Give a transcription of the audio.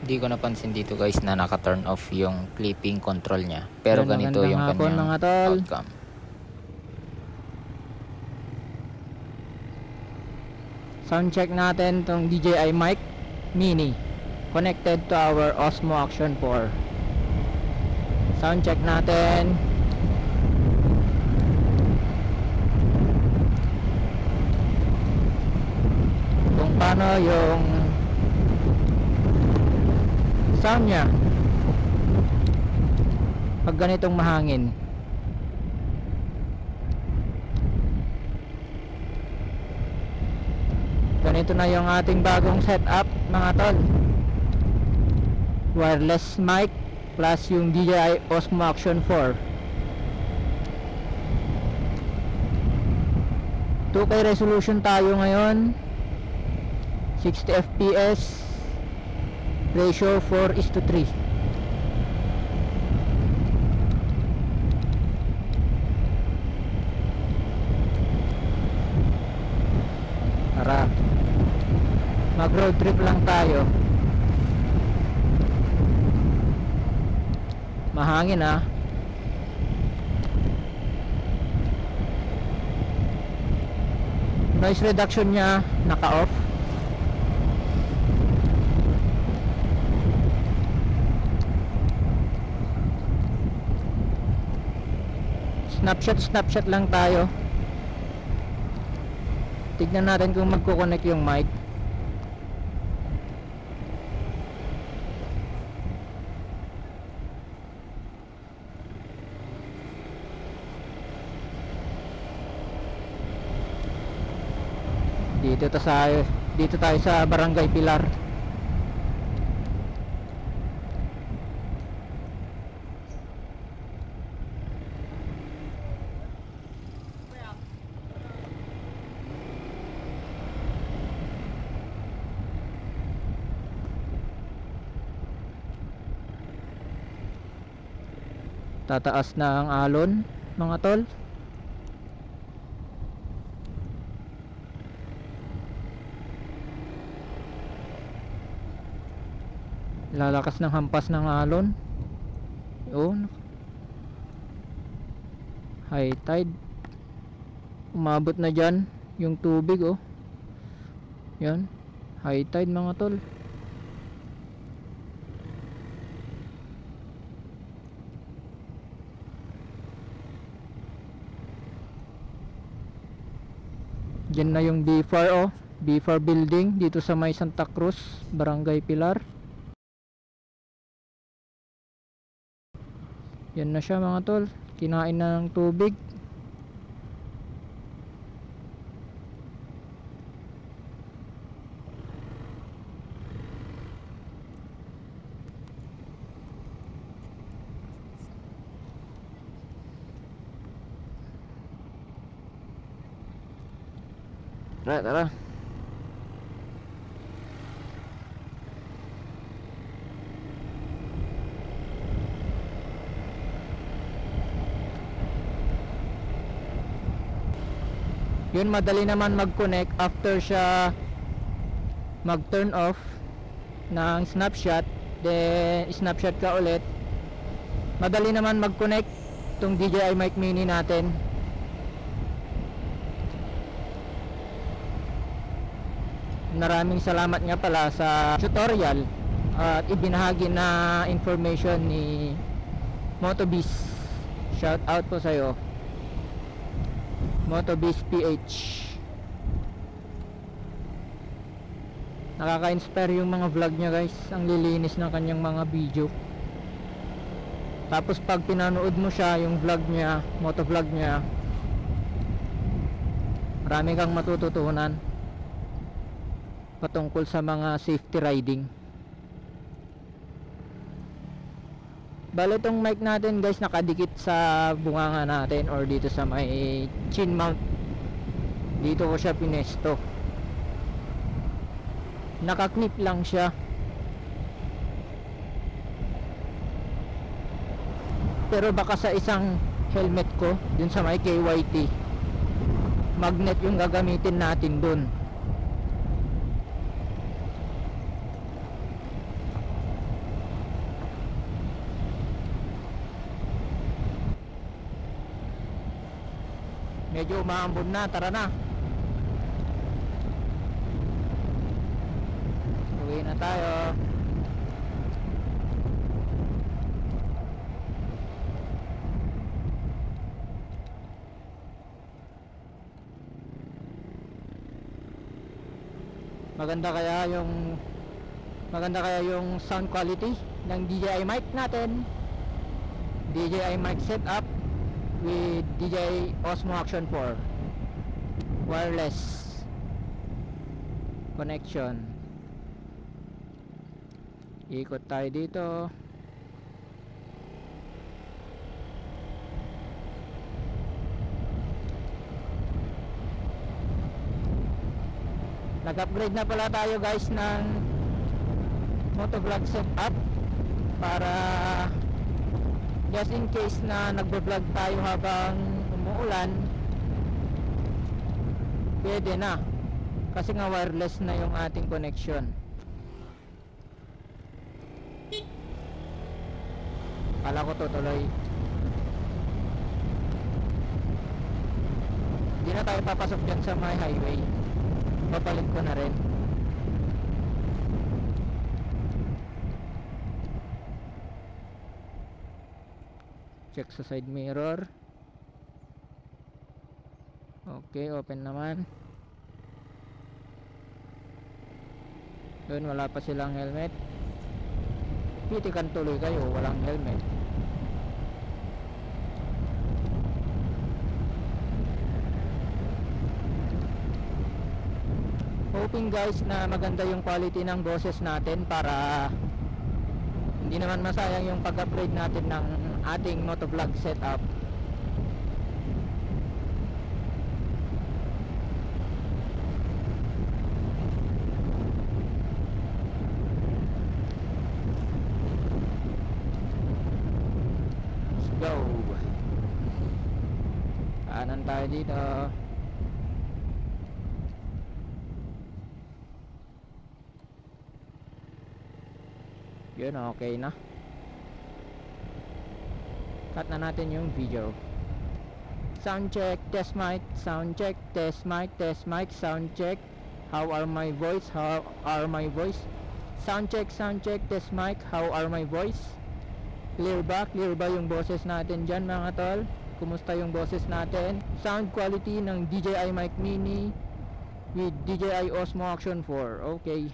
Hindi ko napansin dito guys na naka-turn off yung clipping control niya. Pero Yan, ganito yung magandang hapon, kanyang mga tol. outcome. Sound check natin tong DJI mic mini connected to our Osmo Action 4. Sound check natin. Kung paano yung sound nya pag ganitong mahangin. Ganito na yung ating bagong setup, mga tol. Wireless mic plus yung DJI Osmo Action 4. 2K resolution tayo ngayon, 60 fps, ratio 4:3. Tara, mag road trip lang tayo. Mahangin ah. Noise reduction nya naka off. Snapshot lang tayo. Tignan natin kung magko-connect yung mic. Dito tayo sa Barangay Pilar. Tataas na ang alon, mga tol. Lalakas ng hampas ng alon. Yun. High tide. Umabot na dyan yung tubig, oh. Yan. High tide, mga tol. Diyan na yung B4, oh. B4 building dito sa may Santa Cruz, Barangay Pilar. Yan na siya, mga tol. Kinain na ng tubig. Tara. Yun, madali naman mag-connect after siya mag-turn off ng snapshot, then snapshot ka ulit. Madali naman mag-connect tong DJI mic mini natin. Maraming salamat nga pala sa tutorial at ibinahagi na information ni Motobiz. Shout out po sa'yo, Motobiz PH. Nakaka-inspire yung mga vlog niya, guys. Ang lilinis ng kanyang mga video. Tapos pag pinanood mo siya, yung vlog niya, motovlog niya, marami kang matututunan patungkol sa mga safety riding. Bale, itong mic natin, guys, nakadikit sa bunganga natin or dito sa may chin mount. Dito ko siya pinesto. Nakaklip lang siya. Pero baka sa isang helmet ko dun sa may KYT, magnet yung gagamitin natin dun. Medyo umaambon na, tara na. Uwi na tayo. Maganda kaya yung sound quality ng DJI mic natin. DJI mic setup with DJI Osmo Action 4 wireless connection. Ikot tayo dito. Nag-upgrade na pala tayo guys ng motovlog setup para just in case na nagbo-vlog tayo habang umuulan, pwede na kasi nga wireless na yung ating connection. Kala ko tutuloy. Hindi na tayo papasok dyan sa may highway. Papalit ko na rin. Check sa side mirror. Okay, open naman. Doon wala pa silang helmet. Pitikan tuloy kayo, walang helmet. Hoping guys na maganda yung quality ng boses natin para hindi naman masayang yung pag-upgrade natin ng ating motovlog setup. Let's go. Kanan tayo dito. Yun, okay na. Cut na natin yung video. Sound check, test mic, sound check, test mic, sound check. How are my voice? How are my voice? Sound check, test mic. How are my voice? Clear ba? Clear ba yung boses natin dyan mga tol? Kumusta yung boses natin? Sound quality ng DJI Mic Mini with DJI Osmo Action 4. Okay.